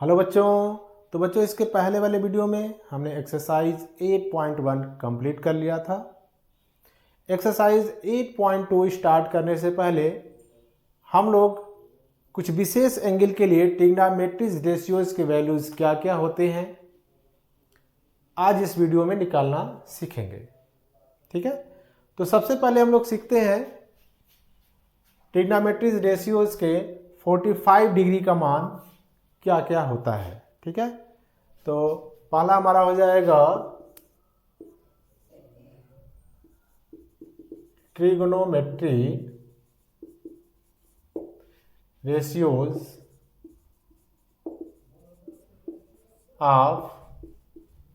Hello बच्चों। तो बच्चों इसके पहले वाले वीडियो में हमने एक्सरसाइज 8.1 कंप्लीट कर लिया था। एक्सरसाइज 8.2 स्टार्ट करने से पहले हम लोग कुछ विशेष एंगल के लिए ट्रिग्नोमेट्रिक रेशियोज के वैल्यूज़ क्या क्या होते हैं आज इस वीडियो में निकालना सीखेंगे। ठीक है, तो सबसे पहले हम लोग सीखते हैं ट्रिग्नोमेट्रिक रेशियोज के 45 डिग्री का मान क्या क्या होता है। ठीक है, तो पहला हमारा हो जाएगा ट्रिग्नोमेट्री रेशियोज ऑफ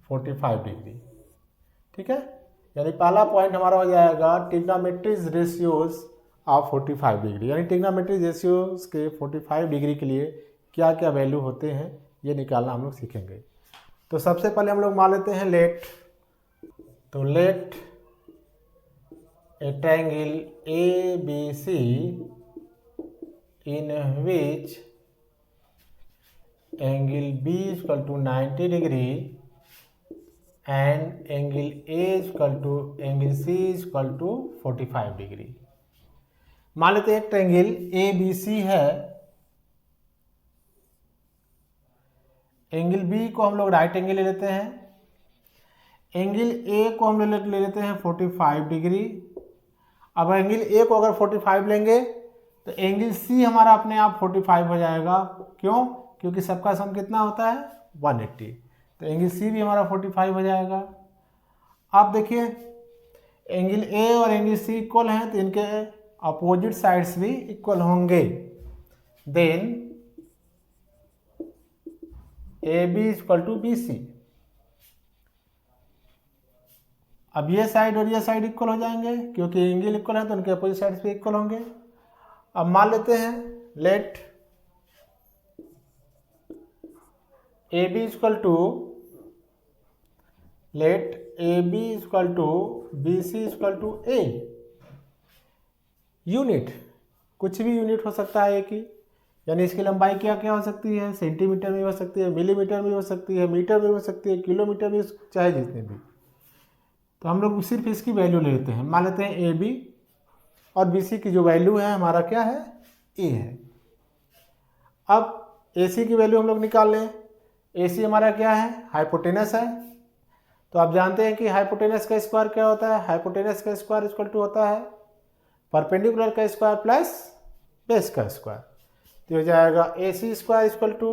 45 डिग्री। ठीक है, यानी पहला पॉइंट हमारा हो जाएगा ट्रिग्नोमेट्रिक रेशियोज ऑफ 45 डिग्री, यानी ट्रिग्नोमेट्रिक रेशियोज के 45 डिग्री के लिए क्या क्या वैल्यू होते हैं ये निकालना हम लोग सीखेंगे। तो सबसे पहले हम लोग मान लेते हैं let a triangle A B C in which angle B equal to 90 degree and angle A equal to angle C equal to 45 degree. मान लेते हैं एक ट्रायंगल ए बी सी है। एंगल बी को हम लोग राइट एंगल ले लेते हैं, एंगल ए को हम ले लेते हैं 45 डिग्री। अब एंगल ए को अगर 45 लेंगे तो एंगल सी हमारा अपने आप 45 हो जाएगा। क्यों? क्योंकि सबका सम कितना होता है 180, तो एंगल सी भी हमारा 45 हो जाएगा। आप देखिए एंगल ए और एंगल सी इक्वल हैं तो इनके अपोजिट साइड्स भी इक्वल होंगे। Then A B equal to B C. अब ये साइड और ये साइड इक्वल हो जाएंगे क्योंकि एंगल इक्वल है तो उनके अपोजिट साइड्स भी इक्वल होंगे। अब मान लेते हैं let A B equal to B C equal to A. Unit कुछ भी यूनिट हो सकता है एक ही, यानी इसकी लंबाई क्या क्या हो सकती है, सेंटीमीटर में हो सकती है, मिलीमीटर में हो सकती है, मीटर में हो सकती है, किलोमीटर में, चाहे जितने भी। तो हम लोग सिर्फ इसकी वैल्यू ले लेते हैं। मान लेते हैं ए बी और बी सी की जो वैल्यू है हमारा क्या है, ए है। अब ए सी की वैल्यू हम लोग निकाल लें। ए सी हमारा क्या है, हाइपोटेनस है। तो आप जानते हैं कि हाइपोटेनस का स्क्वायर क्या होता है, हाइपोटेनस का स्क्वायर इक्वल टू होता है परपेंडिकुलर का स्क्वायर प्लस बेस का स्क्वायर। तो हो जाएगा A C square equal to,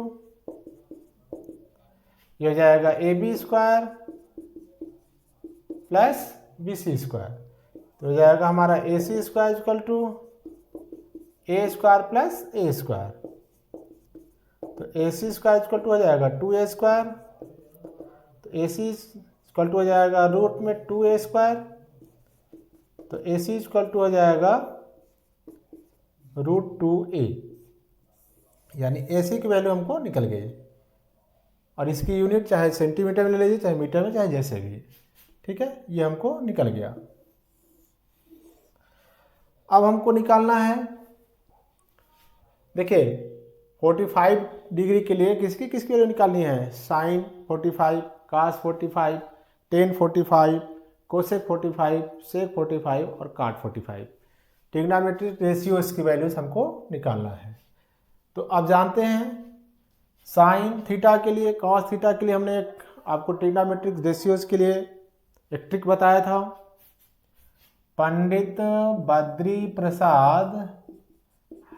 ये हो जाएगा A B square plus B C square. तो हो जाएगा हमारा A C square equal to A square plus A square. तो A C square equal to हो जाएगा 2a स्क्वायर, तो ए सी इक्वल टू हो जाएगा रूट में 2a स्क्वायर, तो ए सी इक्वल टू हो जाएगा रूट 2a, यानी ए सी की वैल्यू हमको निकल गई। और इसकी यूनिट चाहे सेंटीमीटर में ले लीजिए, चाहे मीटर में, चाहे जैसे भी। ठीक है, ये हमको निकल गया। अब हमको निकालना है, देखिए 45 डिग्री के लिए किसकी किसकी वैल्यू निकालनी है, साइन 45, कास 45, टेन 45, कोसेक 45, सेक 45 और काट 45। ट्रिग्नोमेट्रिक रेशियोज की वैल्यूज हमको निकालना है। तो आप जानते हैं साइन थीटा के लिए, कॉस थीटा के लिए हमने एक आपको ट्रिग्नोमेट्रिक रेशियोज के लिए एक ट्रिक बताया था। पंडित बद्री प्रसाद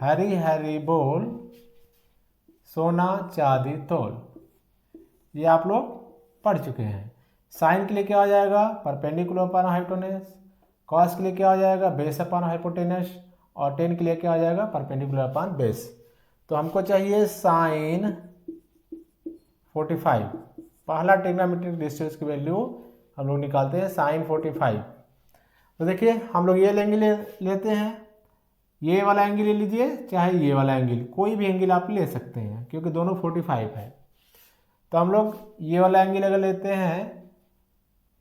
हरी हरी बोल सोना चांदी तोल, ये आप लोग पढ़ चुके हैं। साइन के लिए क्या हो जाएगा, परपेंडिकुलर अपॉन हाइपोटेनस। कॉस के लिए क्या हो जाएगा, बेस अपॉन हाइपोटेनस। और टेन के लिए क्या हो जाएगा, परपेंडिकुलर अपॉन बेस। तो हमको चाहिए साइन 45। पहला ट्रिग्नोमेट्रिक रेशियोज की वैल्यू हम लोग निकालते हैं साइन 45। तो देखिए हम लोग ये लेते हैं, ये वाला एंगल ले लीजिए, चाहे ये वाला एंगल, कोई भी एंगल आप ले सकते हैं क्योंकि दोनों 45 है। तो हम लोग ये वाला एंगल अगर लेते हैं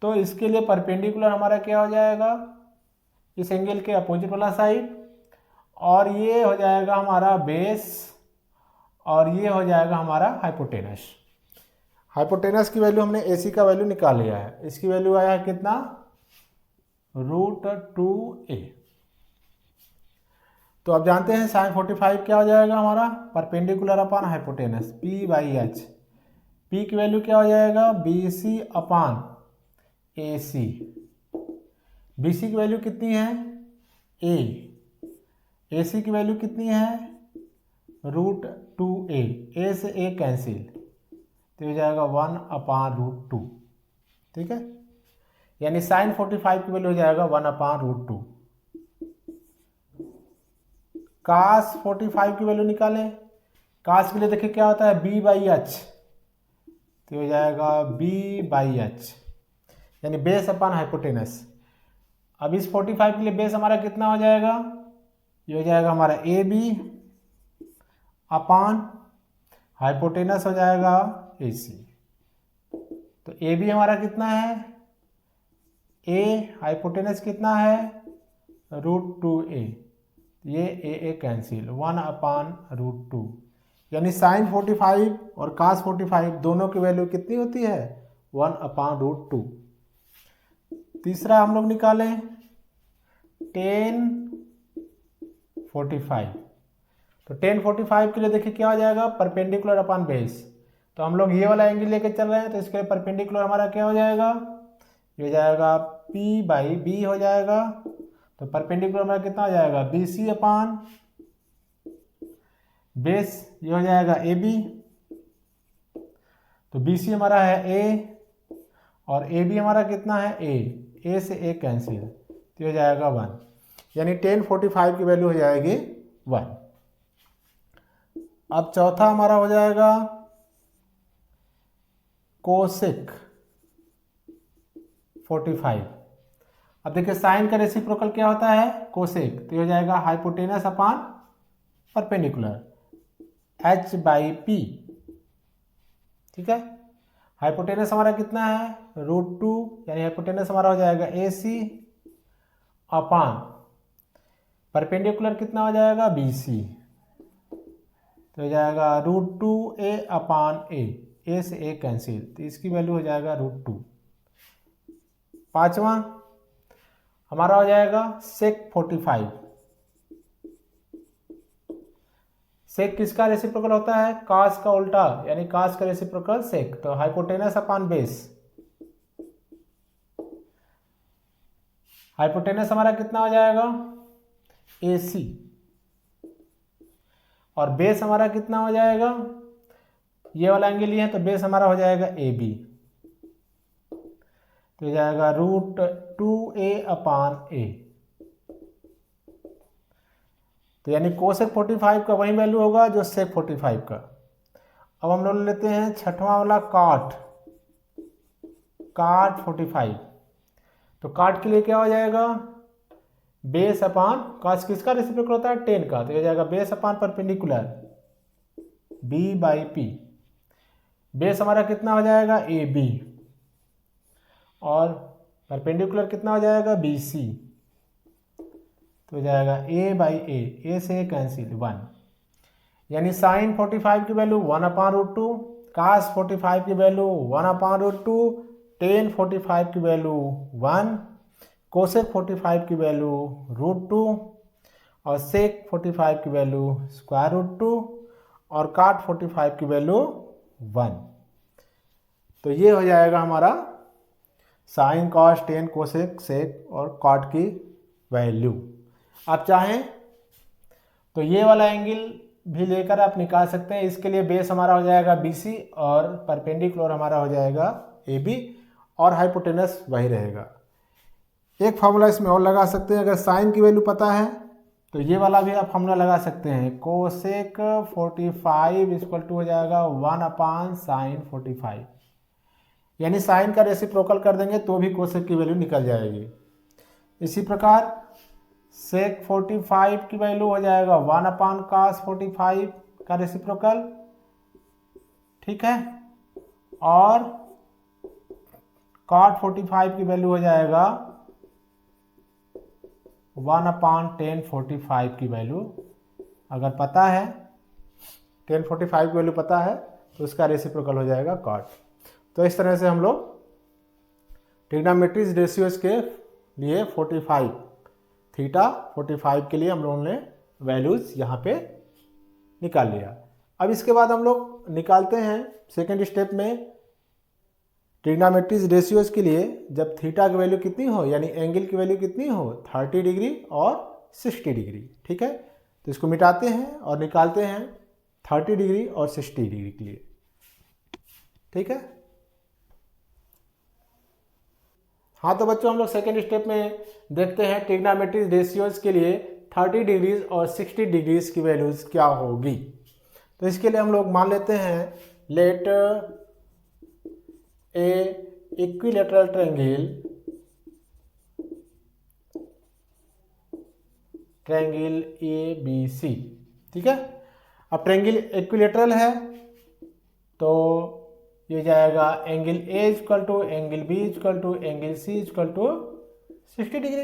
तो इसके लिए परपेंडिकुलर हमारा क्या हो जाएगा, इस एंगल के अपोजिट वाला साइड, और ये हो जाएगा हमारा बेस और ये हो जाएगा हमारा हाइपोटेनस। हाइपोटेनस की वैल्यू हमने AC का वैल्यू निकाल लिया है। इसकी वैल्यू आया है कितना, √2a। तो अब जानते हैं sin 45 क्या हो जाएगा हमारा, perpendicular upon hypotenuse P/H। P की वैल्यू क्या हो जाएगा, BC अपॉन AC। BC की वैल्यू कितनी है, A। AC की वैल्यू कितनी है, √2a। A से A कैंसिल, तो हो जाएगा 1/√2। ठीक है, यानी sin 45 की वैल्यू हो जाएगा 1/√2। cos 45 की वैल्यू निकालें। cos के लिए देखिए क्या होता है, B/H, तो हो जाएगा B/H, यानी बेस अपॉन हाइपोटेनस। अब इस 45 के लिए बेस हमारा कितना हो जाएगा, ये हो जाएगा हमारा AB अपॉन हाइपोटेनस हो जाएगा AC। तो AB हमारा कितना है, A, हाइपोटेनस कितना है, √2a। ये A कैंसिल, 1/√2, यानी sin 45 और cos 45 दोनों की वैल्यू कितनी होती है, 1/√2। तीसरा हम लोग निकालें tan 45। तो tan 45 के लिए देखिए क्या हो जाएगा, परपेंडिकुलर अपॉन बेस। तो हम लोग ये वाला एंगल लेके चल रहे हैं, तो इसके लिए परपेंडिकुलर हमारा क्या हो जाएगा, ये हो जाएगा P/B हो जाएगा। तो परपेंडिकुलर हमारा कितना हो जाएगा, BC अपॉन बेस, ये हो जाएगा AB। तो BC हमारा है A और AB हमारा कितना है A से A कैंसिल, तो हो जाएगा 1, यानी tan 45 की वैल्यू हो जाएगी 1। अब चौथा हमारा हो जाएगा कोसेक 45। अब देखिए साइन का रेसिप्रोकल क्या होता है, कोसेक, तो हो जाएगा हाइपोटेनस अपॉन परपेंडिकुलर H/P। ठीक है, हाइपोटेनस हमारा कितना है, √2, यानी हाइपोटेनस हमारा हो जाएगा AC अपॉन परपेंडिकुलर कितना हो जाएगा, BC, तो हो जाएगा √2a अपॉन A से A कैंसिल, तो इसकी वैल्यू हो जाएगा √2। पांचवा हमारा हो जाएगा सेक 45। सेक किसका रेसिप्रोकल होता है, cos का उल्टा, यानी cos का रेसिप्रोकल सेक। तो हाइपोटेनस अपॉन बेस, हाइपोटेनस हमारा कितना हो जाएगा, AC, और बेस हमारा कितना हो जाएगा, ये वाला एंगल लिए हैं तो बेस हमारा हो जाएगा AB, तो हो जाएगा √2a अपॉन A। तो यानी कोसेक 45 का वही वैल्यू होगा जो सेक 45 का। अब हम लोग लेते हैं छठवां वाला काट 45। तो काट के लिए क्या हो जाएगा, बेस अपॉन कॉस किसका रेसिप्रोकल होता है, 10 का, तो हो जाएगा base upon perpendicular B/P। Base हमारा कितना हो जाएगा, AB, और परपेंडिकुलर कितना हो जाएगा, BC, तो हो जाएगा A/A से A कैंसिल 1, यानी साइन 45 की वैल्यू 1/√2, cos 45 की वैल्यू 1/√2, tan 45 की वैल्यू 1, कोसेक 45 की वैल्यू √2, और सेक 45 की वैल्यू √2, और काट 45 की वैल्यू 1। तो ये हो जाएगा हमारा साइन, कॉस, टेन, कोसेक, सेक और कॉट की वैल्यू। आप चाहें तो ये वाला एंगल भी लेकर आप निकाल सकते हैं। इसके लिए बेस हमारा हो जाएगा BC और परपेंडिकुलर हमारा हो जाएगा AB, और हाइपोटेनस वही रहेगा। एक फार्मूला इसमें और लगा सकते हैं, अगर साइन की वैल्यू पता है तो ये वाला भी आप फार्मूला लगा सकते हैं, कोसेक 45 इक्वल टू हो जाएगा 1/sin 45, यानी साइन का रेसिप्रोकल कर देंगे तो भी कोसेक की वैल्यू निकल जाएगी। इसी प्रकार सेक 45 की वैल्यू हो जाएगा 1/cos 45 का रेसिप्रोकल, ठीक है, और cot 45 की वैल्यू हो जाएगा 1/tan 45 की वैल्यू अगर पता है tan45 की वैल्यू पता है तो उसका रेसिप्रोकल हो जाएगा cot। तो इस तरह से हम लोग ट्रिग्नोमेट्रिक रेशियोज के लिए 45 थीटा 45 के लिए हम लोगों ने वैल्यूज यहाँ पे निकाल लिया। अब इसके बाद हम लोग निकालते हैं सेकेंड स्टेप में ट्रिग्नोमेट्रिक रेशियोज के लिए जब थीटा की वैल्यू कितनी हो यानी एंगल की वैल्यू कितनी हो 30 डिग्री और 60 डिग्री। ठीक है, तो इसको मिटाते हैं और निकालते हैं 30 डिग्री और 60 डिग्री के लिए। ठीक है, हाँ तो बच्चों हम लोग सेकेंड स्टेप में देखते हैं ट्रिग्नोमेट्रिक रेशियोज के लिए 30 डिग्रीज और 60 डिग्रीज की वैल्यूज क्या होगी। तो इसके लिए हम लोग मान लेते हैं let a equilateral triangle A B C. ठीक है, अब ट्रायंगल इक्विलैटरल है तो ये जाएगा angle A equal to angle B equal to angle C equal to 60 degree,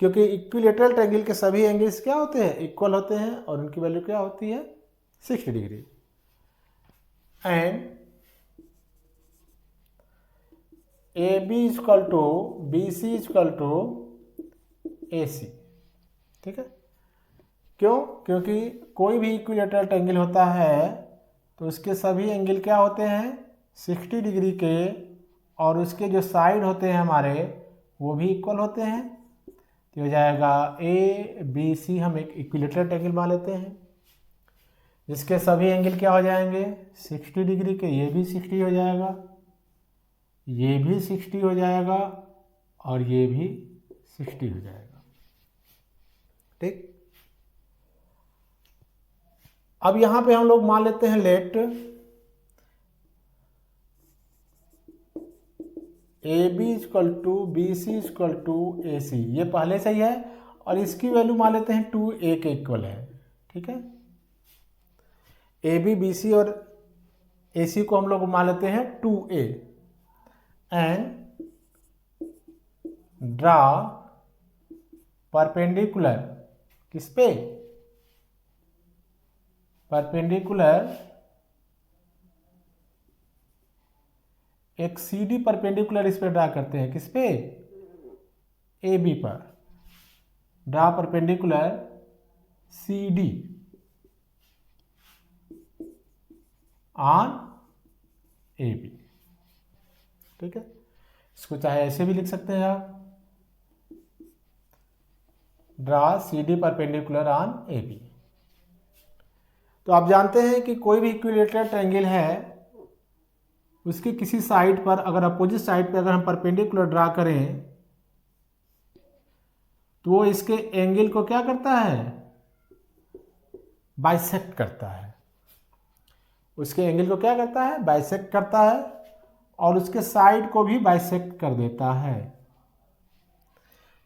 क्योंकि इक्विलैटरल ट्रायंगल के सभी एंगल्स क्या होते हैं इक्वल होते हैं और उनकी वैल्यू क्या होती है 60 degree. And A B equal to B C equal to A C. ठीक है, क्यों? क्योंकि कोई भी इक्विलैटरल ट्रायंगल होता है तो उसके सभी एंगल क्या होते हैं 60 डिग्री के, और उसके जो साइड होते हैं हमारे वो भी इक्वल होते हैं। तो हो जाएगा ए बी सी हम एक इक्विलैटरल ट्रायंगल मान लेते हैं जिसके सभी एंगल क्या हो जाएंगे 60 डिग्री के, ये भी 60 हो जाएगा, ये भी 60 हो जाएगा और ये भी 60 हो जाएगा। ठीक, अब यहां पे हम लोग मान लेते हैं let A B equal to B C equal to A C, ये पहले से ही है और इसकी वैल्यू मान लेते हैं 2a के इक्वल है। ठीक है, ए बी बी सी और ए सी को हम लोग मान लेते हैं 2a एंड ड्रा परपेंडिकुलर किस पे परपेंडिकुलर एक सी डी परपेंडिकुलर इस पे ड्रा करते हैं किस पे ए बी पर, draw perpendicular C D on A B. ठीक है, इसको चाहे ऐसे भी लिख सकते हैं आप, draw C D perpendicular on A B. तो आप जानते हैं कि कोई भी इक्विलैटरल ट्रायंगल है उसकी किसी साइड पर अगर अपोजिट साइड पे अगर हम परपेंडिकुलर ड्रा करें तो वो इसके एंगल को क्या करता है बाइसेक्ट करता है, उसके एंगल को क्या करता है बाइसेक्ट करता है और उसके साइड को भी बाइसेक्ट कर देता है।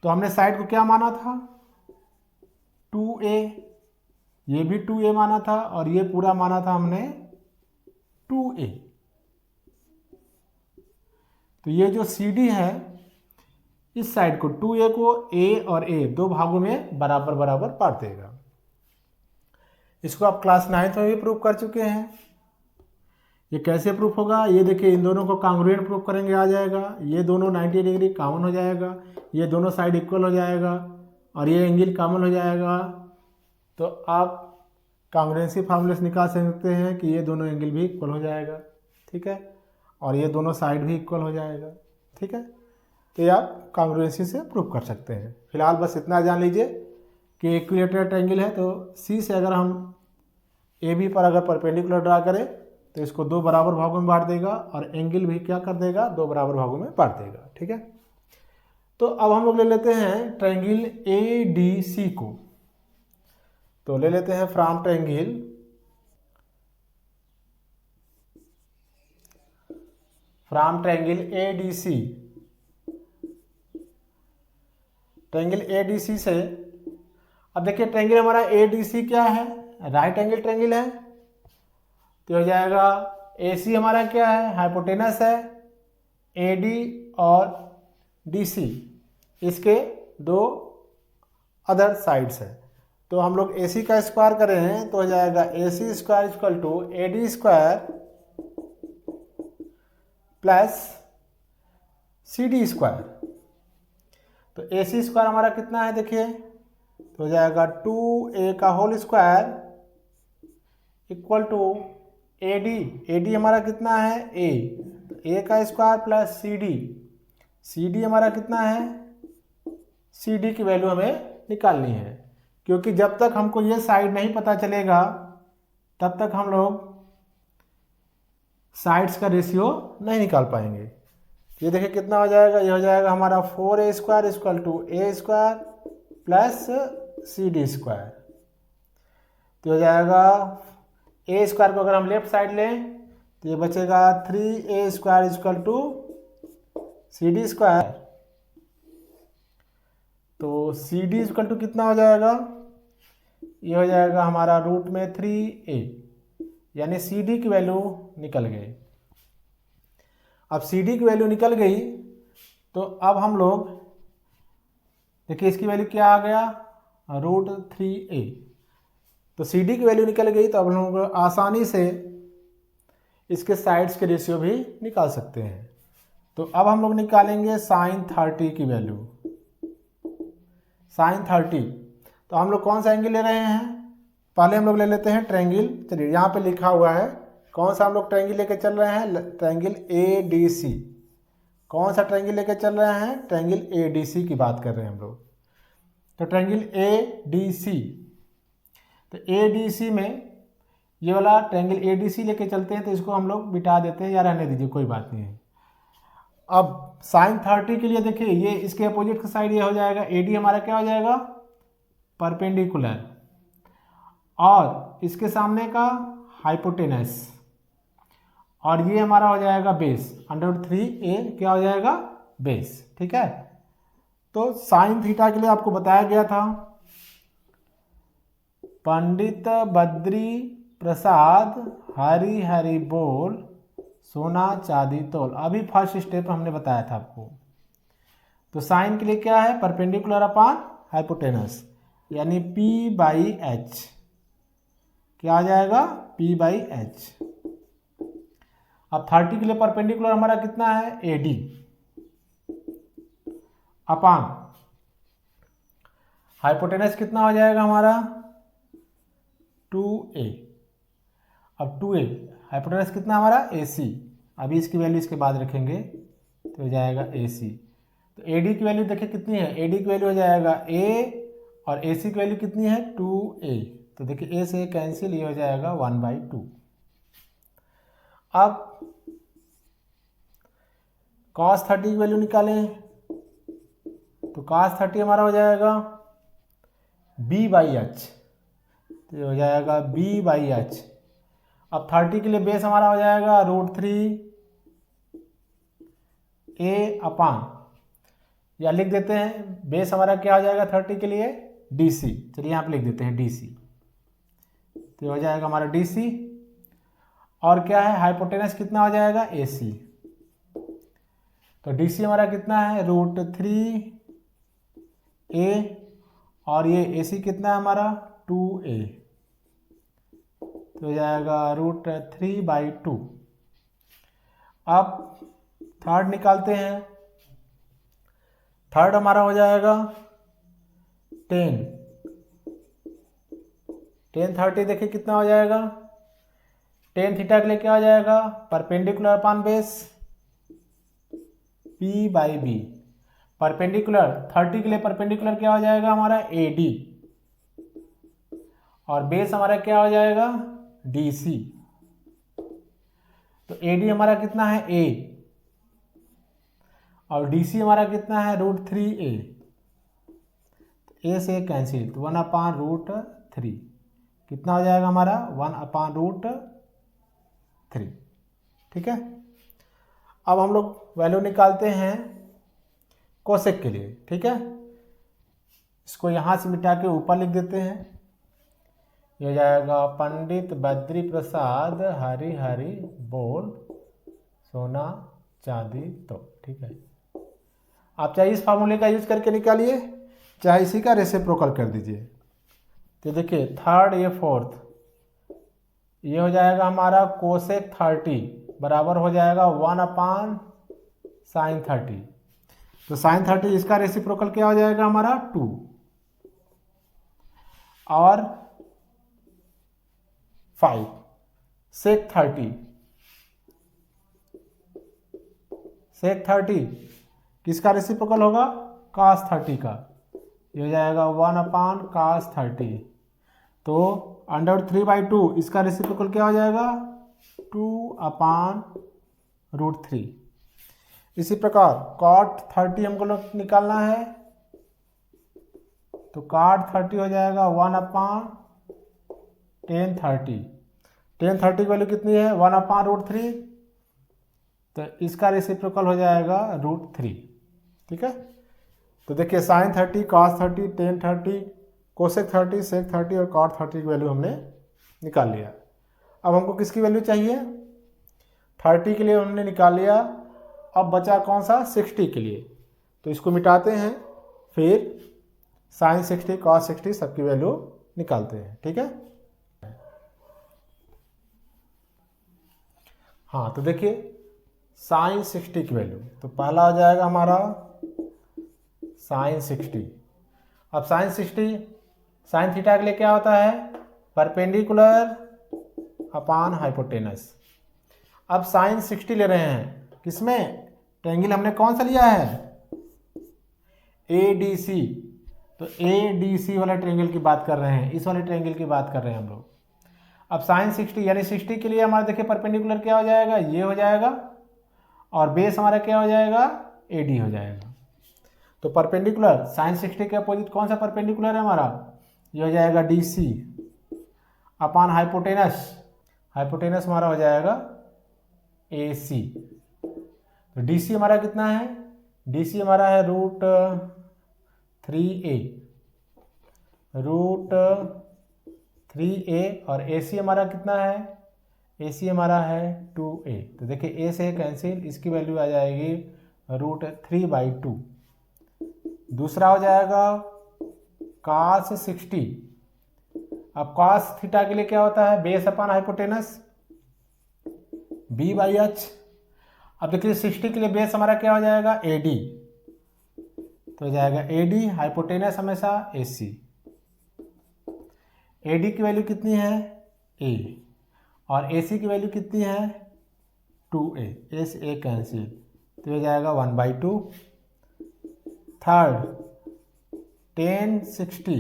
तो हमने साइड को क्या माना था 2a, ये भी 2a माना था और ये पूरा माना था हमने 2a। तो ये जो CD है इस साइड को 2a को a और a दो भागों में बराबर बराबर बांट देगा। इसको आप क्लास 9th में भी प्रूफ कर चुके हैं। ये कैसे प्रूफ होगा, ये देखिए इन दोनों को कांग्रुएंट प्रूफ करेंगे आ जाएगा, ये दोनों 90 डिग्री कॉमन हो जाएगा, ये दोनों साइड इक्वल हो जाएगा और ये एंगल कॉमन हो जाएगा। तो आप कांग्रुएंसी फार्मूले से निकाल सकते हैं कि ये दोनों एंगल भी इक्वल हो जाएगा। ठीक है, और ये दोनों साइड भी इक्वल हो जाएगा। ठीक है, तो ये आप कांग्रुएंसी से प्रूफ कर सकते हैं। फिलहाल बस इतना जान लीजिए कि इक्विलैटरल ट्रायंगल है तो सी से अगर हम ए बी पर अगर परपेंडिकुलर ड्रा करें तो इसको दो बराबर भागों में बांट देगा और एंगल भी क्या कर देगा दो बराबर भागों में बांट देगा। ठीक है, तो अब हम लोग ले लेते हैं ट्रायंगल ए डी सी को। तो ले लेते हैं from triangle A D C, triangle A D C से अब देखिए ट्रायंगल हमारा ए डी सी क्या है राइट एंगल ट्रायंगल है। तो हो जाएगा ए सी हमारा क्या है हाइपोटेनस है, ए डी और डी सी इसके दो अदर साइड्स है। तो हम लोग AC का स्क्वायर करें तो हो जाएगा AC square equal to AD square plus CD square. तो AC स्क्वायर हमारा कितना है देखिए, तो हो जाएगा 2A का whole square equal to AD हमारा कितना है A, तो A का स्क्वायर प्लस CD हमारा कितना है, CD की वैल्यू हमें निकालनी है, क्योंकि जब तक हमको ये साइड नहीं पता चलेगा तब तक हम लोग साइड्स का रेशियो नहीं निकाल पाएंगे। ये देखिए कितना हो जाएगा, ये हो जाएगा हमारा 4A square equal to A square plus CD square. तो हो जाएगा A स्क्वायर को अगर हम लेफ्ट साइड लें तो ये बचेगा 3A square equal to CD square. तो CD इक्वल टू कितना हो जाएगा, ये हो जाएगा हमारा रूट में 3A, यानी CD की वैल्यू निकल गई। अब CD की वैल्यू निकल गई तो अब हम लोग देखिए इसकी वैल्यू क्या आ गया, रूट 3A। तो CD की वैल्यू निकल गई तो अब हम लोग आसानी से इसके साइड्स के रेशियो भी निकाल सकते हैं। तो अब हम लोग निकालेंगे साइन 30 की वैल्यू। साइन 30, तो हम लोग कौन सा एंगल ले रहे हैं, पहले हम लोग ले लेते हैं ट्रायंगल। चलिए यहाँ पे लिखा हुआ है कौन सा हम लोग ट्रायंगल लेके चल रहे हैं, ट्रायंगल ADC। कौन सा ट्रायंगल लेके चल रहे हैं, ट्रायंगल ADC की बात कर रहे हैं हम लोग। तो ट्रायंगल ADC, तो ADC में ये वाला ट्रायंगल ADC लेके चलते हैं, तो इसको हम लोग मिटा देते हैं या रहने दीजिए, कोई बात नहीं है। अब साइन 30 के लिए देखिए ये इसके अपोजिट का साइड ये हो जाएगा, AD हमारा क्या हो जाएगा, परपेंडिकुलर, और इसके सामने का हाइपोटेनस, और ये हमारा हो जाएगा बेस, √3A क्या हो जाएगा, बेस। ठीक है, तो साइन थीटा के लिए आपको बताया गया था पंडित बद्री प्रसाद हरी हरी बोल सोना चांदी तोल, अभी फर्स्ट स्टेप हमने बताया था आपको। तो साइन के लिए क्या है, परपेंडिकुलर अपान हाइपोटेनस, यानी P/H क्या आ जाएगा, P/H। अब 30 के लिए परपेंडिकुलर हमारा कितना है, AD अपान हाइपोटेनस कितना हो जाएगा हमारा 2A। अब 2A हाइपोटेनस कितना हमारा AC, अभी इसकी वैल्यू इसके बाद रखेंगे तो हो जाएगा AC। तो AD की वैल्यू देखिए कितनी है, AD की वैल्यू हो जाएगा A और AC की वैल्यू कितनी है 2A। तो देखिए A से कैंसिल, ये हो जाएगा 1/2। अब cos 30 की वैल्यू निकालें तो cos 30 हमारा हो जाएगा B/H, तो ये हो जाएगा B/H। अब 30 के लिए बेस हमारा हो जाएगा √3A अपान, या लिख देते हैं बेस हमारा क्या हो जाएगा 30 के लिए DC। चलिए यहाँ पे लिख देते हैं DC, तो हो जाएगा हमारा DC, और क्या है हाइपोटेनस कितना हो जाएगा AC। तो DC हमारा कितना है √3A, और ये AC कितना है हमारा 2A, तो हो जाएगा √3/2। अब थर्ड निकालते हैं, थर्ड हमारा हो जाएगा 10 30 देखिए कितना हो जाएगा, tan थीटा के लिए क्या हो जाएगा, परपेंडिकुलर अपान बेस P/B। परपेंडिकुलर 30 के लिए परपेंडिकुलर क्या हो जाएगा हमारा AD, और बेस हमारा क्या हो जाएगा DC। तो AD हमारा कितना है A, और DC हमारा कितना है √3A। A से कैंसिल, तो 1/√3 कितना हो जाएगा हमारा 1/√3। ठीक है, अब हम लोग वैल्यू निकालते हैं कोसेक के लिए। ठीक है, इसको यहाँ से मिटा के ऊपर लिख देते हैं, ये हो जाएगा पंडित बद्री प्रसाद हरी हरी बोल सोना चांदी तो। ठीक है, आप चाहे इस फार्मूले का यूज करके निकालिए, चाहे इसी का रेसिप्रोकल कर दीजिए। तो देखिए थर्ड ये फोर्थ, ये हो जाएगा हमारा कोसेक 30 बराबर हो जाएगा 1/sin30। तो sin30 इसका रेसिप्रोकल क्या हो जाएगा हमारा 2, और 5 sec30 किसका रेसिप्रोकल होगा cos30 का, ये हो जाएगा 1/cos30। तो √3/2 इसका रेसिप्रोकल क्या हो जाएगा 2/√3। इसी प्रकार cot30 हमको निकालना है, तो cot30 हो जाएगा 1/tan30। tan30 की वैल्यू कितनी है 1/√3, तो इसका रेसिप्रोकल हो जाएगा √3। ठीक है, तो देखिए sin30 cos30 tan30 cosec30 sec30 और cot30 की वैल्यू हमने निकाल लिया। अब हमको किसकी वैल्यू चाहिए, 30 के लिए हमने निकाल लिया, अब बचा कौन सा 60 के लिए, तो इसको मिटाते हैं, फिर sin60 cos60 सबकी वैल्यू निकालते हैं। ठीक है, हाँ तो देखिए sin60 की वैल्यू, तो पहला हो जाएगा हमारा sin60। अब sin थीटा के लिए क्या होता है परपेंडिकुलर अपॉन हाइपोटेनस। अब sin60 ले रहे हैं किसमें, ट्रायंगल हमने कौन सा लिया है ADC, तो ADC वाला ट्रायंगल की बात कर रहे हैं, इस वाले ट्रायंगल की बात कर रहे हैं हम लोग। अब sin60 यानी 60 के लिए हमारा देखिए परपेंडिकुलर क्या हो जाएगा, ये हो जाएगा, और बेस हमारा क्या हो जाएगा AD हो जाएगा। तो परपेंडिकुलर sin60 के अपोजिट कौन सा परपेंडिकुलर है हमारा, ये हो जाएगा DC अपॉन हाइपोटेनस हमारा हो जाएगा AC। तो DC हमारा कितना है, DC हमारा है √3a और AC हमारा कितना है, AC हमारा है 2a। तो देखिए a से कैंसिल, इसकी वैल्यू आ जाएगी √3/2। दूसरा हो जाएगा cos60। अब cos थीटा के लिए क्या होता है बेस अपॉन हाइपोटेनस b/h। अब देखिए 60 के लिए बेस हमारा क्या हो जाएगा AD, तो हो जाएगा AD, हाइपोटेनस हमेशा AC। AD की वैल्यू कितनी है A, और AC की वैल्यू कितनी है 2a, A से A कैंसिल, तो हो जाएगा 1/2। Third tan60।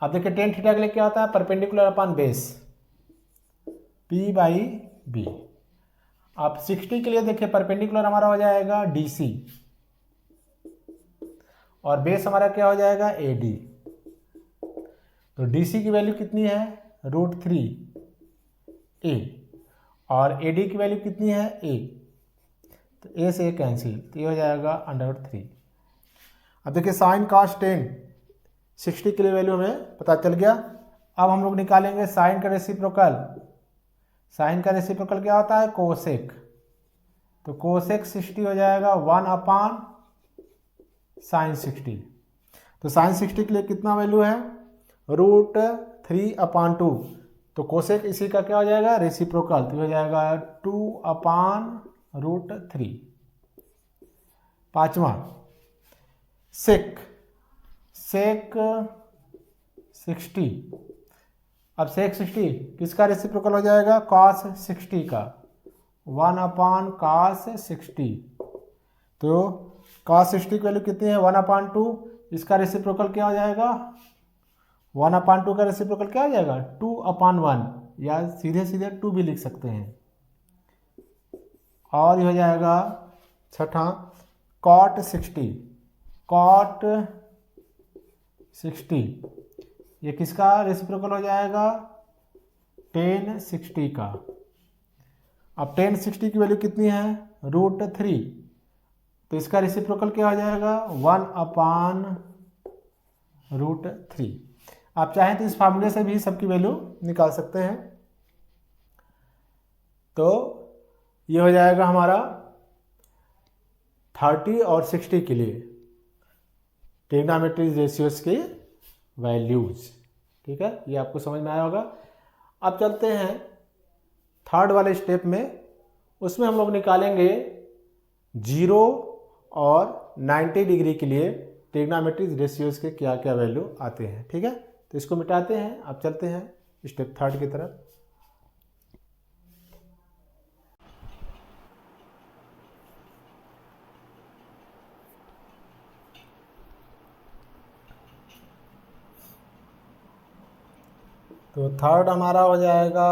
अब देखिए tan थीटा के लिए क्या होता है परपेंडिकुलर अपॉन बेस p/b। अब 60 के लिए देखिए परपेंडिकुलर हमारा हो जाएगा DC, और बेस हमारा क्या हो जाएगा AD। तो DC की वैल्यू कितनी है √3a, और AD की वैल्यू कितनी है A, तो A से A कैंसिल, तो ये हो जाएगा √3। अब देखिए साइन cos tan 60 के लिए वैल्यू हमें पता चल गया। अब हम लोग निकालेंगे साइन का रेसिप्रोकल। साइन का रेसिप्रोकल क्या होता है कोसेक, तो कोसेक 60 हो जाएगा 1/sin60। तो sin60 के लिए कितना वैल्यू है √3/2, तो कोसेक इसी का क्या हो जाएगा रेसिप्रोकल, तो हो जाएगा 2/√3। पांचवा सेक 60। अब सेक 60 किसका रेसिप्रोकल हो जाएगा cos60 का 1/cos60। तो cos60 की वैल्यू कितनी है 1/2, इसका रेसिप्रोकल क्या हो जाएगा 1/2 का रेसिप्रोकल क्या हो जाएगा 2/1, या सीधे सीधे 2 भी लिख सकते हैं। और ये हो जाएगा छठा cot60। cot60 ये किसका रेसिप्रोकल हो जाएगा tan60 का। अब tan60 की वैल्यू कितनी है √3, तो इसका रेसिप्रोकल क्या हो जाएगा 1/√3। आप चाहें तो इस फार्मूले से भी सबकी वैल्यू निकाल सकते हैं। तो ये हो जाएगा हमारा 30 और 60 के लिए ट्रिग्नोमेट्री रेशियोज की वैल्यूज। ठीक है, ये आपको समझ में आया होगा। अब चलते हैं थर्ड वाले स्टेप में, उसमें हम लोग निकालेंगे 0 और 90 डिग्री के लिए ट्रिग्नोमेट्रिक रेशियोज के क्या क्या वैल्यू आते हैं। ठीक है, तो इसको मिटाते हैं। अब चलते हैं स्टेप थर्ड की तरफ। तो थर्ड हमारा हो जाएगा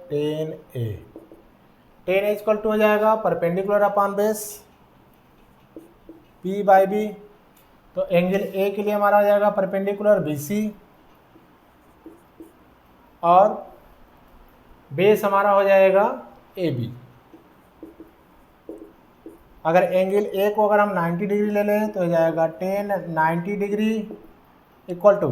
10A। 10A इक्वल टू हो जाएगा perpendicular upon base P by B. तो एंगल ए के लिए हमारा हो जाएगा परपेंडिकुलर BC और बेस हमारा हो जाएगा AB। अगर एंगल ए को अगर हम 90 डिग्री ले लें तो हो जाएगा 10 90 डिग्री इक्वल टू,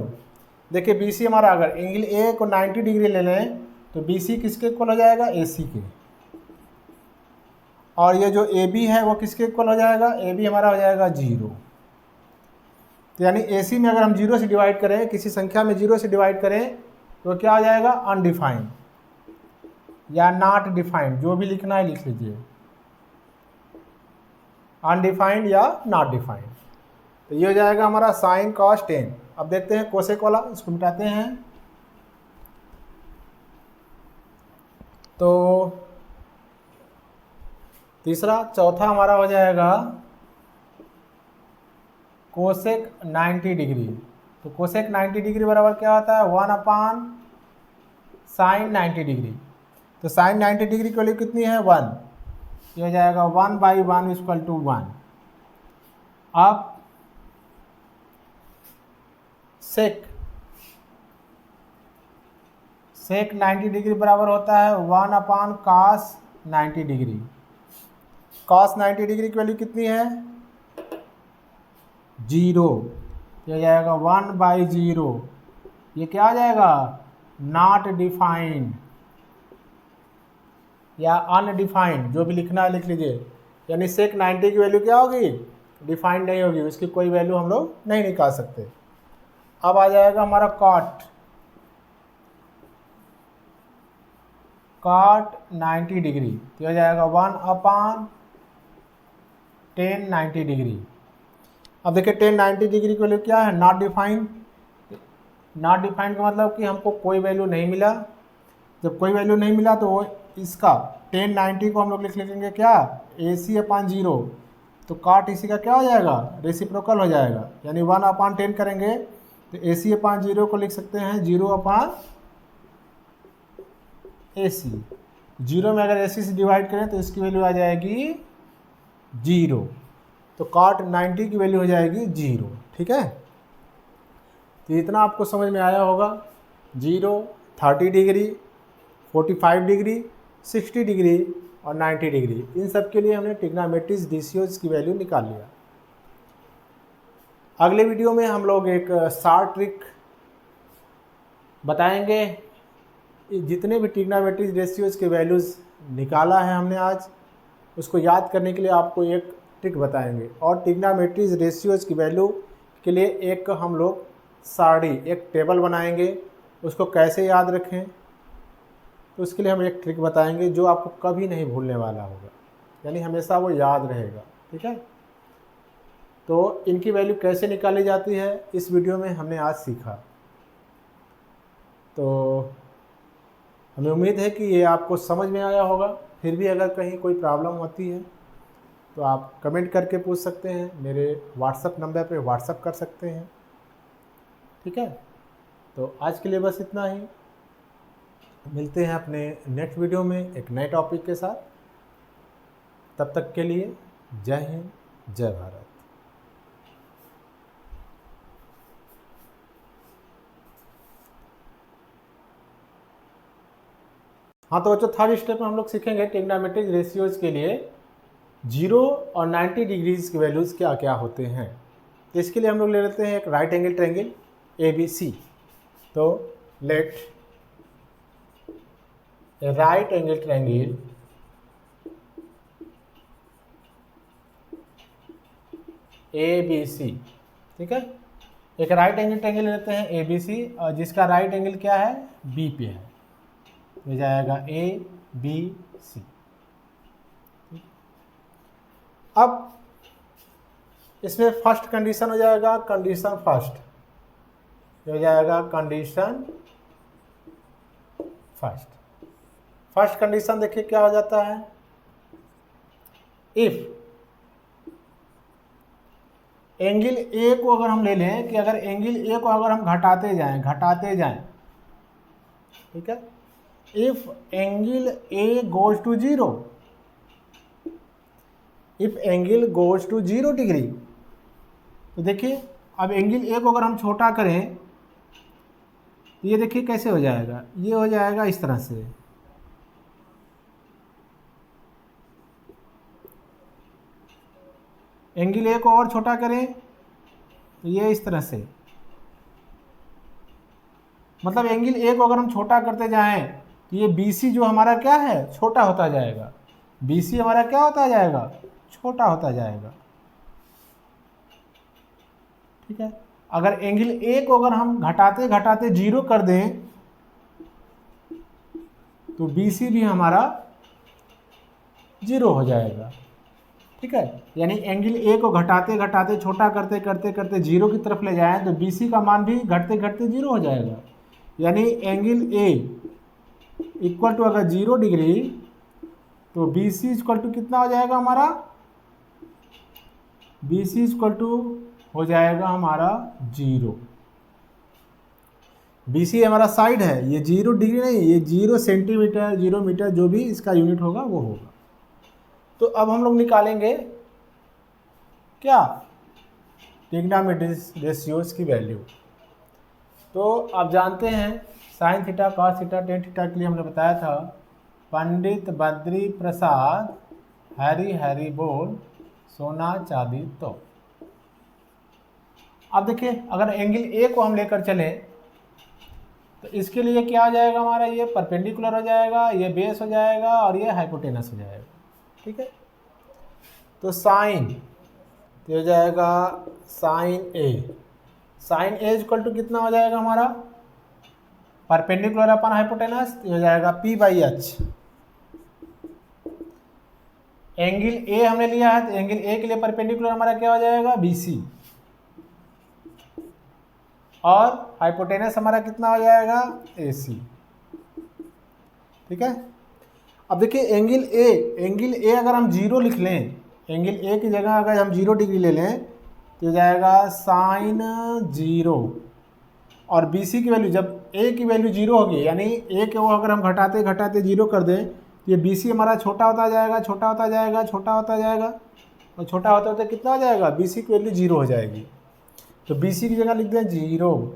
देखिए BC हमारा, अगर एंगल ए को 90 डिग्री ले लें तो BC किसके इक्वल हो जाएगा, AC के। और ये जो AB है वो किसके इक्वल हो जाएगा, AB हमारा हो जाएगा 0। तो यानी AC में अगर हम 0 से डिवाइड करें, किसी संख्या में 0 से डिवाइड करें तो क्या हो जाएगा, अनडिफाइंड या नॉट डिफाइंड, जो भी लिखना है लिख लीजिए, अनडिफाइंड या नॉट डिफाइंड। तो ये हो जाएगा हमारा साइन कॉस 10। अब देखते हैं कोसेक वाला, इसको मिटाते हैं। तो तीसरा चौथा हमारा हो जाएगा कोसेक 90 डिग्री। तो कोसेक 90 डिग्री बराबर क्या होता है, 1 अपान साइन 90 डिग्री। तो साइन 90 डिग्री की वैल्यू कितनी है, 1। ये हो जाएगा 1 बाई 1 इक्वल टू 1। अब सेक 90 डिग्री बराबर होता है 1 अपान कॉस 90 डिग्री। कॉस 90 डिग्री की वैल्यू कितनी है, 0। ये हो जाएगा 1 बाई 0। ये क्या आ जाएगा, नॉट डिफाइंड या अनडिफाइंड, जो भी लिखना है लिख लीजिए। यानी सेक 90 की वैल्यू क्या होगी, डिफाइंड नहीं होगी, उसकी कोई वैल्यू हम लोग नहीं निकाल सकते। अब आ जाएगा हमारा कॉट 90 डिग्री। तो हो जाएगा 1 अपान 10 90 डिग्री। अब देखिए 10 90 डिग्री की वैल्यू क्या है, नॉट डिफाइंड। नॉट डिफाइंड का मतलब कि हमको कोई वैल्यू नहीं मिला। जब कोई वैल्यू नहीं मिला तो इसका 10 90 को हम लोग लिख लेंगे क्या, AC अपान 0। तो कॉट AC का क्या हो जाएगा, रेसिप्रोकल हो जाएगा। यानी 1 अपान 10 करेंगे तो AC अपान 0 को लिख सकते हैं 0 अपान AC। 0 में अगर AC से डिवाइड करें तो इसकी वैल्यू आ जाएगी 0। तो कॉट 90 की वैल्यू हो जाएगी 0। ठीक है, तो इतना आपको समझ में आया होगा। 0, 30 डिग्री, 45 डिग्री, 60 डिग्री और 90 डिग्री, इन सब के लिए हमने ट्रिग्नोमेट्रिक रेशियोज की वैल्यू निकाल लिया। अगले वीडियो में हम लोग एक शॉर्ट ट्रिक बताएंगे। जितने भी ट्रिग्नोमेट्रिक रेशियोज के वैल्यूज़ निकाला है हमने आज, उसको याद करने के लिए आपको एक ट्रिक बताएंगे। और ट्रिग्नोमेट्रिक रेशियोज की वैल्यू के लिए एक हम लोग सारणी, एक टेबल बनाएंगे, उसको कैसे याद रखें, तो उसके लिए हम एक ट्रिक बताएंगे जो आपको कभी नहीं भूलने वाला होगा, यानी हमेशा वो याद रहेगा। ठीक है, तो इनकी वैल्यू कैसे निकाली जाती है इस वीडियो में हमने आज सीखा। तो हमें उम्मीद है कि ये आपको समझ में आया होगा। फिर भी अगर कहीं कोई प्रॉब्लम होती है तो आप कमेंट करके पूछ सकते हैं, मेरे व्हाट्सएप नंबर पे व्हाट्सएप कर सकते हैं। ठीक है, तो आज के लिए बस इतना ही। मिलते हैं अपने नेक्स्ट वीडियो में एक नए टॉपिक के साथ। तब तक के लिए जय हिंद, जय भारत। हाँ, तो बच्चों थर्ड स्टेप में हम लोग सीखेंगे ट्रिग्नोमेट्रिक रेशियोज के लिए 0 और 90 डिग्रीज की वैल्यूज़ क्या क्या होते हैं। तो इसके लिए हम लोग ले लेते हैं एक राइट एंगल ट्रायंगल ABC। तो लेट ए राइट एंगल ट्रायंगल ABC, ठीक है। एक राइट एंगल ट्रायंगल लेते हैं ए बी सी, और जिसका राइट एंगल क्या है, बी पे है, तो हो जाएगा ए बी सी। अब इसमें फर्स्ट कंडीशन हो जाएगा कंडीशन फर्स्ट, हो जाएगा कंडीशन फर्स्ट। फर्स्ट कंडीशन देखिए क्या हो जाता है, इफ एंगल ए को अगर हम ले लें कि अगर एंगल ए को अगर हम घटाते जाएं, ठीक है, if angle A goes to zero, if angle goes to 0 degree, तो देखिए अब एंगल ए को अगर हम छोटा करें तो ये देखिए कैसे हो जाएगा, ये हो जाएगा इस तरह से, एंगल ए को और छोटा करें तो ये इस तरह से, मतलब एंगल ए को अगर हम छोटा करते जाएं तो ये BC जो हमारा क्या है, छोटा होता जाएगा, BC हमारा क्या होता जाएगा, छोटा होता जाएगा, ठीक है। अगर एंगल ए को अगर हम घटाते घटाते 0 कर दें तो BC भी हमारा 0 हो जाएगा, ठीक है। यानी एंगल ए को घटाते घटाते छोटा करते करते करते 0 की तरफ ले जाएं तो BC का मान भी घटते घटते 0 हो जाएगा। यानी एंगल ए इक्वल टू अगर 0 डिग्री तो BC इक्वल टू कितना हो जाएगा हमारा, BC इक्वल टू हो जाएगा हमारा 0। BC हमारा साइड है, ये 0 डिग्री नहीं, ये 0 सेंटीमीटर 0 मीटर जो भी इसका यूनिट होगा वो होगा। तो अब हम लोग निकालेंगे क्या, ट्रिग्नोमेट्रिक रेशियोज की वैल्यू। तो आप जानते हैं sine theta cos theta tan theta के लिए हमने बताया था पंडित बद्री प्रसाद हैरी बोल सोना चांदी। तो अब देखिए अगर एंगल ए को हम लेकर चलें तो इसके लिए क्या हो जाएगा हमारा, ये परपेंडिकुलर हो जाएगा, ये बेस हो जाएगा और ये हाइपोटेनस हो जाएगा, ठीक है। तो साइन हो जाएगा साइन ए इक्वल टू कितना हो जाएगा हमारा, परपेंडिकुलर अपन हाइपोटेनस, हो जाएगा P/H। एंगल ए हमने लिया है तो एंगल ए के लिए परपेंडिकुलर हमारा क्या हो जाएगा, BC, और हाइपोटेनस हमारा कितना हो जाएगा, AC, ठीक है। अब देखिए एंगल ए अगर हम 0 लिख लें, एंगल ए की जगह अगर हम 0 डिग्री ले लें तो जाएगा साइन 0, और BC की वैल्यू जब ए की वैल्यू 0 होगी, यानी ए के वो अगर हम घटाते घटाते 0 कर दें तो ये BC हमारा छोटा होता जाएगा, छोटा होता जाएगा, छोटा होता जाएगा, और छोटा होते होते कितना हो जाएगा, BC की वैल्यू 0 हो जाएगी। तो BC की जगह लिख दें 0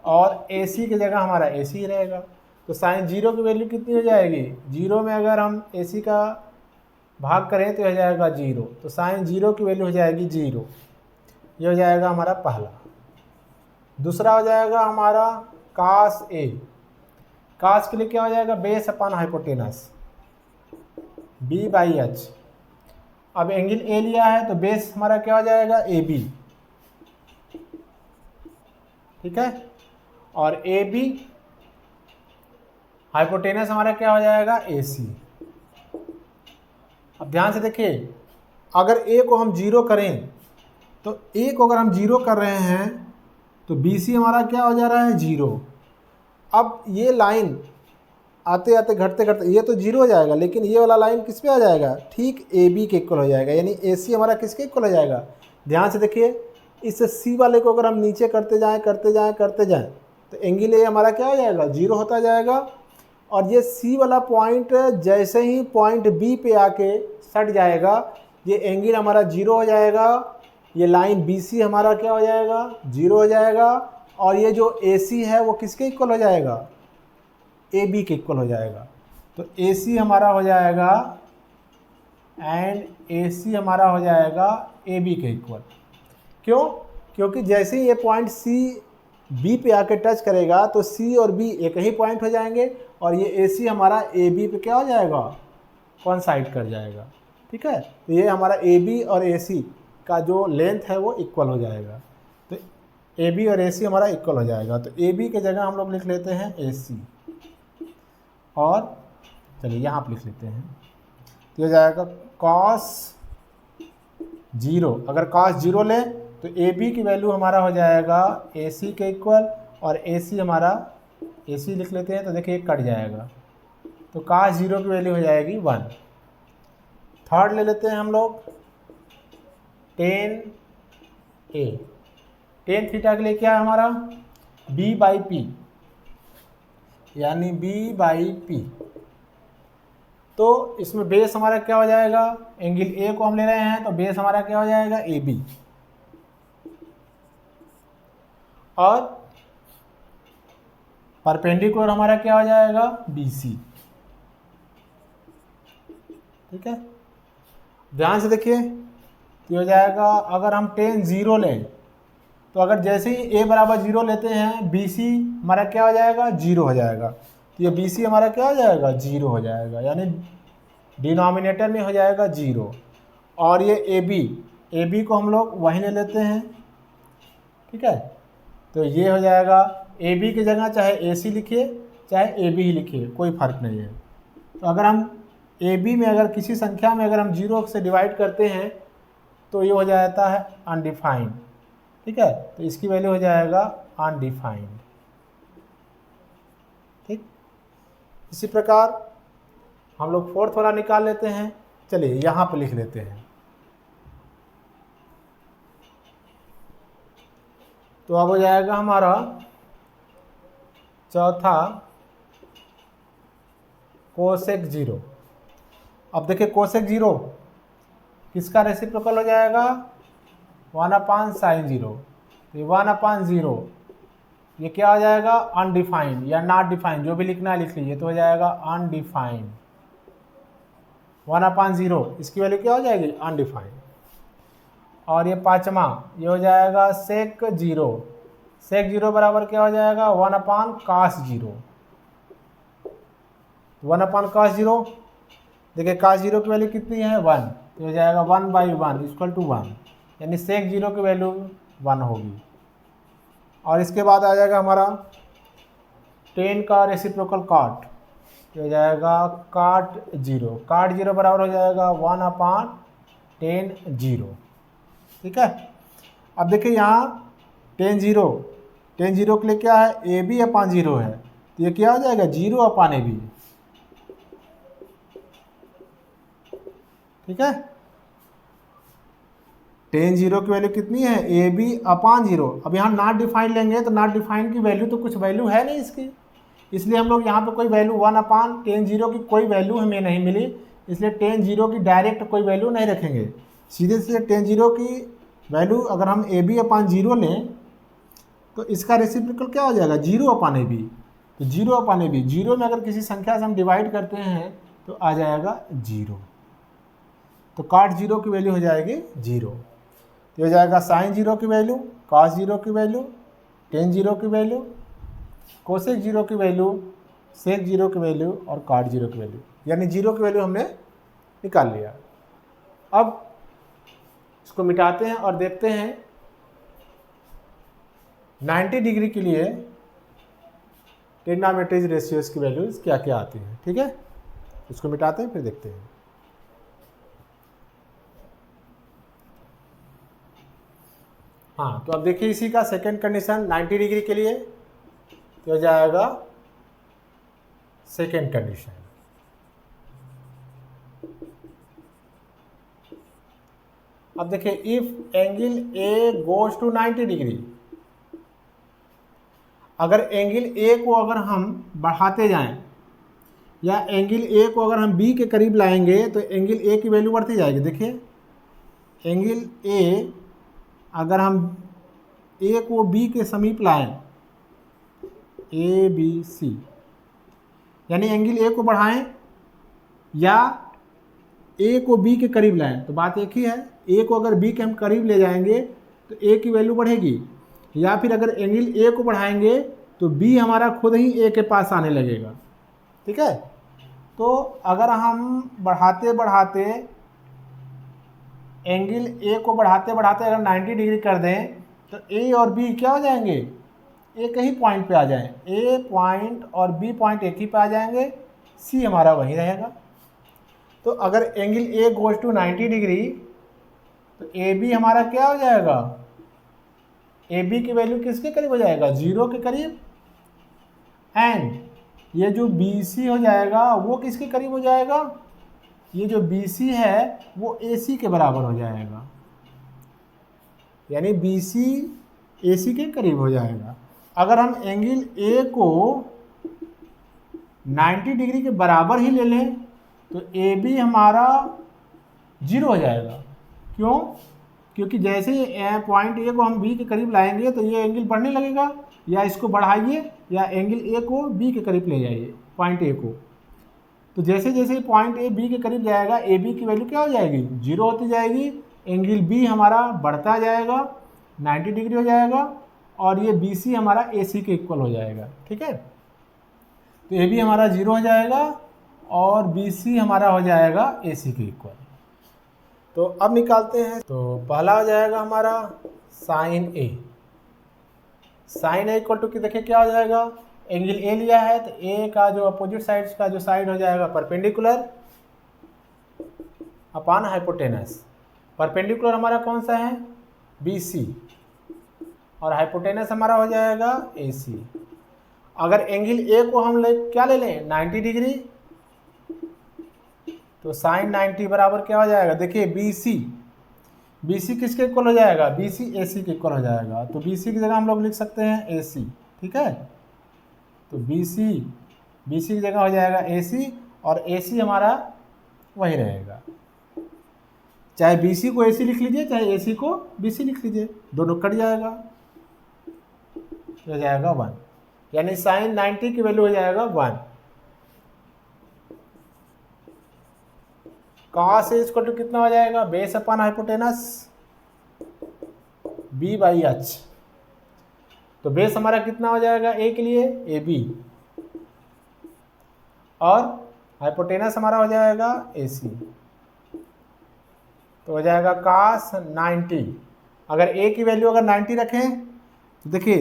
और AC की जगह हमारा AC ही रहेगा। तो साइन 0 की वैल्यू कितनी हो जाएगी, 0 में अगर हम AC का भाग करें तो हो जाएगा 0, तो साइन 0 की वैल्यू हो जाएगी 0। ये हो जाएगा हमारा पहला। दूसरा हो जाएगा हमारा कास ए, कास के लिए क्या हो जाएगा, बेस अपॉन हाइपोटेनस B/H। अब एंगल ए लिया है तो बेस हमारा क्या हो जाएगा, AB, ठीक है, और AB, हाइपोटेनस हमारा क्या हो जाएगा, AC। अब ध्यान से देखिए अगर A को हम 0 करें तो A को अगर हम 0 कर रहे हैं तो BC हमारा क्या हो जा रहा है, 0। अब ये लाइन आते आते घटते घटते ये तो 0 हो जाएगा, लेकिन ये वाला लाइन किस पे आ जाएगा, ठीक AB के इक्वल हो जाएगा, यानी AC हमारा किसके इक्वल हो जाएगा। ध्यान से देखिए इस C वाले को अगर हम नीचे करते जाएं तो एंगल ए हमारा क्या हो जाएगा, 0 होता जाएगा, और ये C वाला पॉइंट जैसे ही पॉइंट B पे आके सट जाएगा ये एंगल हमारा 0 हो जाएगा, ये लाइन BC हमारा क्या हो जाएगा, 0 हो जाएगा, और ये जो AC है वो किसके इक्वल हो जाएगा, AB के इक्वल हो जाएगा। तो AC हमारा हो जाएगा एंड AC हमारा हो जाएगा AB के इक्वल। क्यों, क्योंकि जैसे ही ये पॉइंट C B पे आके टच करेगा तो C और B एक ही पॉइंट हो जाएंगे, और ये AC हमारा AB पे क्या हो जाएगा, कोइंसाइड कर जाएगा, ठीक है। तो ये हमारा AB और AC का जो लेंथ है वो इक्वल हो जाएगा। तो ए बी और ए सी हमारा इक्वल हो जाएगा। तो ए बी की जगह हम लोग लिख लेते हैं ए सी, और चलिए यहाँ पर लिख लेते हैं, तो हो जाएगा कॉस 0। अगर कॉस 0 लें तो ए बी की वैल्यू हमारा हो जाएगा ए सी के इक्वल, और ए सी हमारा, ए सी लिख लेते हैं तो देखिए कट जाएगा, तो कॉस 0 की वैल्यू हो जाएगी 1। थर्ड ले लेते हैं हम लोग टेन ए। टेन थीटा के लिए क्या है हमारा, b बाई पी, यानी b बाई पी। तो इसमें बेस हमारा क्या हो जाएगा, एंगल ए को हम ले रहे हैं तो बेस हमारा क्या हो जाएगा ए बी, और परपेंडिकुलर हमारा क्या हो जाएगा बी सी। ठीक है, ध्यान से देखिए, तो हो जाएगा अगर हम टेन 0 लें तो अगर जैसे ही a बराबर 0 लेते हैं बी सी हमारा क्या हो जाएगा 0 हो जाएगा, तो ये बी सी हमारा क्या हो जाएगा 0 हो जाएगा, यानी डिनोमिनेटर में हो जाएगा 0। और ये ए बी को हम लोग वहीं ले लेते हैं। ठीक है, तो ये हो जाएगा ए बी की जगह चाहे ए सी लिखिए चाहे ए बी ही लिखिए, कोई फ़र्क नहीं है। तो अगर हम ए बी में अगर किसी संख्या में अगर हम 0 से डिवाइड करते हैं तो ये हो जाता है अनडिफाइंड। ठीक है, तो इसकी वैल्यू हो जाएगा अनडिफाइंड। ठीक, इसी प्रकार हम लोग फोर्थ वाला निकाल लेते हैं। चलिए यहाँ पे लिख लेते हैं, तो अब हो जाएगा हमारा चौथा कोसेक 0। अब देखिए कोसेक 0 किसका रेसिप्रोकल हो जाएगा 1/sin 0, ये 1/0 ये क्या हो जाएगा अनडिफाइंड या नॉट डिफाइंड, जो भी लिखना है लिख लीजिए, तो हो जाएगा अनडिफाइंड। 1/0 इसकी वैल्यू क्या हो जाएगी अनडिफाइंड। और ये पाँचवा ये हो जाएगा सेक 0। सेक 0 बराबर क्या हो जाएगा 1/cos 0। 1/cos 0, देखिए cos 0 की वैल्यू कितनी है 1, तो हो जाएगा 1/1 इक्वल टू 1, यानी सेक 0 की वैल्यू 1 होगी। और इसके बाद आ जाएगा हमारा 10 का रेसिप्रोकल कॉट, तो हो जाएगा cot 0। cot 0 बराबर हो जाएगा 1/10 0। ठीक है, अब देखिए यहाँ 10 0 के लिए क्या है ए बी अपान 0 है, तो ये क्या हो जाएगा 0/AB। ठीक है, 10 0 की वैल्यू कितनी है ए बी अपान 0। अब यहाँ नॉट डिफाइंड लेंगे तो नॉट डिफाइंड की वैल्यू तो कुछ वैल्यू है नहीं इसकी, इसलिए हम लोग यहाँ पे कोई वैल्यू 1/10 0 की कोई वैल्यू हमें नहीं मिली, इसलिए 10 0 की डायरेक्ट कोई वैल्यू नहीं रखेंगे। सीधे सीधे 10 0 की वैल्यू अगर हम ए बी अपान 0 लें तो इसका रेसिप्रोकल क्या हो जाएगा 0/AB। तो 0/AB, 0 में अगर किसी संख्या से हम डिवाइड करते हैं तो आ जाएगा 0, तो cot 0 की वैल्यू हो जाएगी 0। तो हो जाएगा sin 0 की वैल्यू, cos 0 की वैल्यू, tan 0 की वैल्यू, कोसेक 0 की वैल्यू, सेक 0 की वैल्यू और cot 0 की वैल्यू, यानी 0 की वैल्यू हमने निकाल लिया। अब इसको मिटाते हैं और देखते हैं 90 डिग्री के लिए ट्रिग्नोमेट्री रेशियोज की वैल्यूज क्या क्या आती हैं। ठीक है, इसको मिटाते हैं फिर देखते हैं। हाँ, तो अब देखिए इसी का सेकंड कंडीशन 90 डिग्री के लिए तो हो जाएगा सेकंड कंडीशन। अब देखिए if angle A goes to 90 degree, अगर एंगल ए को अगर हम बढ़ाते जाएं या एंगल ए को अगर हम बी के करीब लाएंगे तो एंगल ए की वैल्यू बढ़ती जाएगी। देखिए एंगल ए अगर हम ए को बी के समीप लाएं, ए बी सी, यानी एंगल ए को बढ़ाएं या ए को बी के करीब लाएं, तो बात एक ही है। ए को अगर बी के हम करीब ले जाएंगे तो ए की वैल्यू बढ़ेगी, या फिर अगर एंगल ए को बढ़ाएंगे तो बी हमारा खुद ही ए के पास आने लगेगा। ठीक है, तो अगर हम बढ़ाते बढ़ाते एंगल ए को बढ़ाते बढ़ाते अगर 90 डिग्री कर दें तो ए और बी क्या हो जाएंगे, एक ही पॉइंट पे आ जाए, ए पॉइंट और बी पॉइंट एक ही पे आ जाएंगे, सी हमारा वही रहेगा। तो अगर angle A goes to 90 degree तो ए बी हमारा क्या हो जाएगा, ए बी की वैल्यू किसके करीब हो जाएगा, 0 के करीब। एंड ये जो बी सी हो जाएगा वो किसके करीब हो जाएगा, ये जो बी सी है वो ए सी के बराबर हो जाएगा, यानी बी सी ए सी के करीब हो जाएगा। अगर हम एंगल ए को 90 डिग्री के बराबर ही ले लें तो ए बी हमारा 0 हो जाएगा। क्यों, क्योंकि जैसे ही पॉइंट ए को हम बी के करीब लाएंगे तो ये एंगल बढ़ने लगेगा, या इसको बढ़ाइए या एंगल ए को बी के करीब ले जाइए, पॉइंट ए को। तो जैसे जैसे पॉइंट ए बी के करीब जाएगा ए बी की वैल्यू क्या हो जाएगी, 0 होती जाएगी, एंगल बी हमारा बढ़ता जाएगा, 90 डिग्री हो जाएगा, और ये बी सी हमारा ए सी के इक्वल हो जाएगा। ठीक है, तो ए बी हमारा 0 हो जाएगा और बी सी हमारा हो जाएगा ए सी के इक्वल। तो अब निकालते हैं। तो पहला हो जाएगा हमारा sine A, sine A equal to कि देखिए क्या हो जाएगा, एंगल ए लिया है तो ए का जो अपोजिट साइड का जो साइड हो जाएगा परपेंडिकुलर अपॉन हाइपोटेनस। परपेंडिकुलर हमारा कौन सा है, बी सी, और हाइपोटेनस हमारा हो जाएगा ए सी। अगर एंगल ए को हम क्या ले लें 90 डिग्री, तो साइन 90 बराबर क्या हो जाएगा, देखिए बी सी किसके इक्वल हो जाएगा, बी सी ए सी के इक्वल हो जाएगा। तो बी सी की जगह हम लोग लिख सकते हैं ए सी। ठीक है, तो बी सी की जगह हो जाएगा ए सी, और ए सी हमारा वही रहेगा, चाहे बी सी को ए सी लिख लीजिए चाहे ए सी को बी सी लिख लीजिए, दोनों कट जाएगा, हो जाएगा 1, यानी साइन 90 की वैल्यू हो जाएगा 1। कॉस ए इक्वल टू कितना हो जाएगा, base upon hypotenuse B by H. तो बेस हमारा कितना हो जाएगा ए के लिए, ए बी, और हाइपोटेनस हमारा हो जाएगा ए सी, तो हो जाएगा cos 90। अगर ए की वैल्यू अगर 90 रखें तो देखिए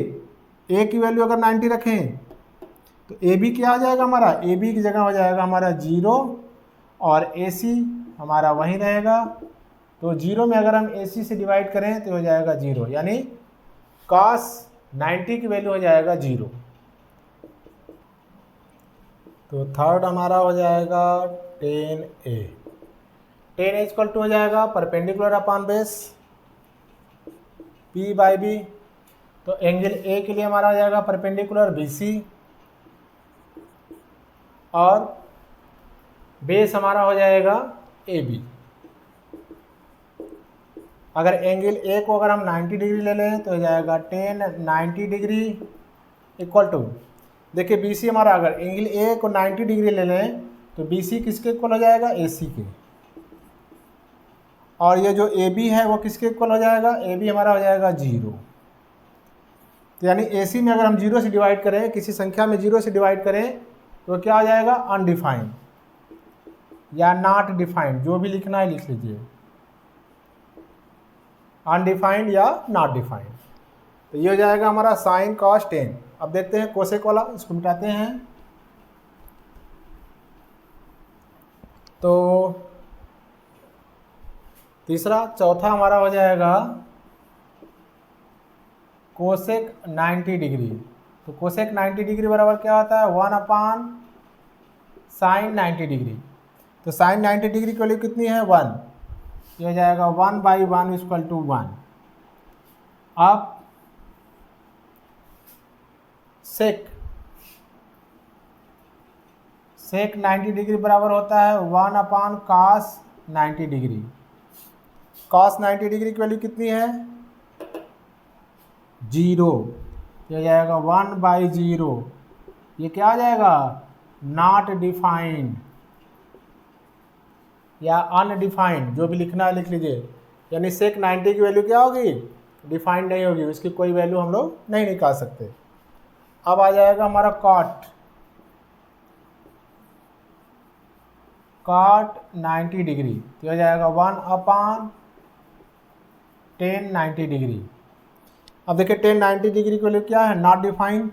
ए की वैल्यू अगर 90 रखें तो ए बी क्या हो जाएगा हमारा, ए बी की जगह हो जाएगा हमारा 0, और ए सी हमारा वहीं रहेगा। तो 0 में अगर हम ए सी से डिवाइड करें तो हो जाएगा 0, यानी cos 90 की वैल्यू हो जाएगा 0। तो थर्ड हमारा हो जाएगा 10A। 10A इक्वल टू हो जाएगा perpendicular upon base P by B. तो एंगल ए के लिए हमारा हो जाएगा परपेंडिकुलर BC, और बेस हमारा हो जाएगा AB। अगर एंगल ए को अगर हम 90 डिग्री ले लें तो हो जाएगा 10 90 डिग्री इक्वल टू, देखिए BC हमारा, अगर एंगल ए को 90 डिग्री ले लें तो BC किसके इक्वल हो जाएगा, AC के, और ये जो AB है वो किसके इक्वल हो जाएगा, AB हमारा हो जाएगा 0। तो यानी AC में अगर हम 0 से डिवाइड करें, किसी संख्या में 0 से डिवाइड करें तो क्या हो जाएगा, अनडिफाइंड या नॉट डिफाइंड, जो भी लिखना है लिख लीजिए, अनडिफाइंड या नॉट डिफाइंड। तो ये हो जाएगा हमारा साइन कॉस 10। अब देखते हैं कोसेक वाला, इसको मिटाते हैं। तो तीसरा चौथा हमारा हो जाएगा कोसेक 90 डिग्री। तो कोसेक 90 डिग्री बराबर क्या होता है, 1 अपॉन साइन 90 डिग्री। तो साइन 90 डिग्री की वैल्यू कितनी है, 1, ये हो जाएगा 1 बाई 1 इक्वल टू 1। अब सेक 90 डिग्री बराबर होता है 1 upon cos 90 degree. Cos 90 degree की वैल्यू कितनी है, 0, ये हो जाएगा 1 बाई 0। ये क्या आ जाएगा, नॉट डिफाइंड या अनडिफाइंड, जो भी लिखना है लिख लीजिए। यानी सेक 90 की वैल्यू क्या होगी, डिफाइंड नहीं होगी, उसकी कोई वैल्यू हम लोग नहीं निकाल सकते। अब आ जाएगा हमारा कॉट 90 डिग्री, तो हो जाएगा 1 अपॉन 10 90 डिग्री। अब देखिए tan 90 डिग्री की वैल्यू क्या है, नॉट डिफाइंड।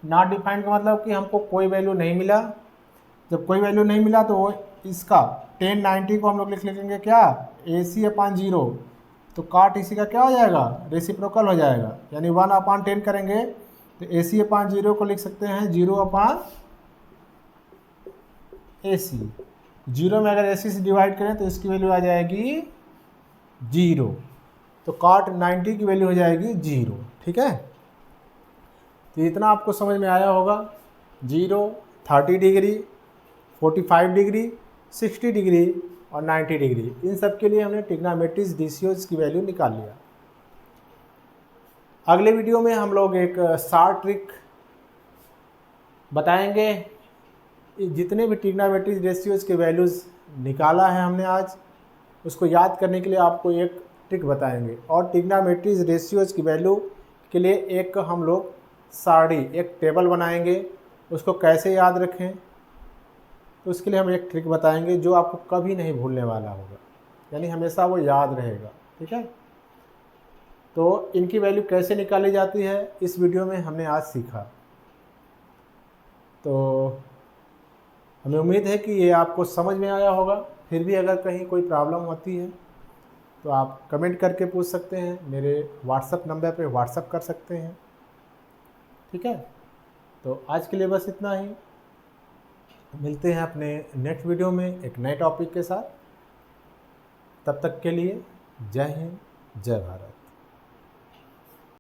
नॉट डिफाइंड का मतलब कि हमको कोई वैल्यू नहीं मिला। जब कोई वैल्यू नहीं मिला तो इसका tan 90 को हम लोग लिख लेंगे क्या, AC/0। तो cot AC का क्या हो जाएगा, रेसिप्रोकल हो जाएगा, यानी 1/10 करेंगे तो AC/0 को लिख सकते हैं 0/AC। 0 में अगर AC से डिवाइड करें तो इसकी वैल्यू आ जाएगी 0। तो cot 90 की वैल्यू हो जाएगी 0। ठीक है, तो इतना आपको समझ में आया होगा। 0, 30 डिग्री, 45 डिग्री, 60 डिग्री और 90 डिग्री, इन सब के लिए हमने ट्रिग्नोमेट्रीज रेशियोज की वैल्यू निकाल लिया। अगले वीडियो में हम लोग एक शॉर्ट ट्रिक बताएंगे। जितने भी ट्रिग्नोमेट्रीज रेशियोज के वैल्यूज़ निकाला है हमने आज, उसको याद करने के लिए आपको एक ट्रिक बताएंगे। और ट्रिग्नोमेट्रीज रेशियोज की वैल्यू के लिए एक हम लोग सारणी, एक टेबल बनाएंगे। उसको कैसे याद रखें, तो उसके लिए हम एक ट्रिक बताएंगे जो आपको कभी नहीं भूलने वाला होगा, यानी हमेशा वो याद रहेगा। ठीक है, तो इनकी वैल्यू कैसे निकाली जाती है इस वीडियो में हमने आज सीखा। तो हमें उम्मीद है कि ये आपको समझ में आया होगा। फिर भी अगर कहीं कोई प्रॉब्लम होती है तो आप कमेंट करके पूछ सकते हैं, मेरे व्हाट्सएप नंबर पे व्हाट्सएप कर सकते हैं। ठीक है, तो आज के लिए बस इतना ही। मिलते हैं अपने नेक्स्ट वीडियो में एक नए टॉपिक के साथ। तब तक के लिए जय हिंद, जय भारत।